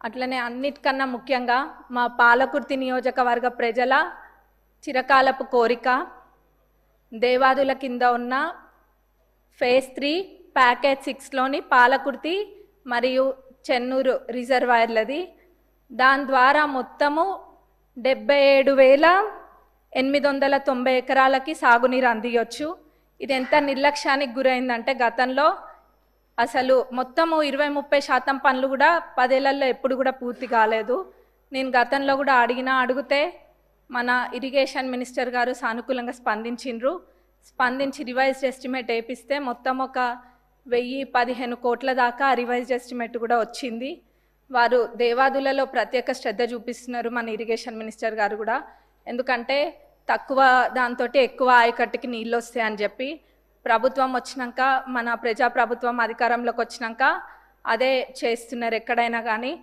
అట్లనే అన్నిటికన్నా ముఖ్యంగా మా పాలకుర్తి నియోజకవర్గ ప్రజల చిరకాలపు కోరిక దేవాదుల కింద ఉన్న ఫేజ్ 3 ప్యాకేజ్ 6లోని పాలకుర్తి మరియు చెన్నూరు రిజర్వాయర్లది. దాని ద్వారా మొత్తము 77,890 ఎకరాలకి సాగునీరు అందియొచ్చు. ఇది ఎంత నిర్లక్ష్యానికి గురైందంటే గతంలో అసలు మొత్తము 20-30% పనులు కూడా 10 ఏళ్లలో ఎప్పుడు కూడా పూర్తి కాలేదు. నేను గతంలో కూడా అడిగితే మన ఇరిగేషన్ మినిస్టర్ గారు సానుకూలంగా స్పందించి రివైజ్డ్ ఎస్టిమేట్ వేపిస్తే మొత్తం ఒక 1015 కోట్ల దాకా రివైజ్డ్ ఎస్టిమేట్ కూడా వచ్చింది. వారు దేవాదులలో ప్రత్యేక శ్రద్ధ చూపిస్తున్నారు మన ఇరిగేషన్ మినిస్టర్ గారు కూడా. ఎందుకంటే తక్కువ దాంతో ఎక్కువ ఆయకట్టుకి నీళ్ళు వస్తాయని చెప్పి ప్రభుత్వం వచ్చినాక మన ప్రజాప్రభుత్వం అధికారంలోకి వచ్చినాక అదే చేస్తున్నారు ఎక్కడైనా కానీ.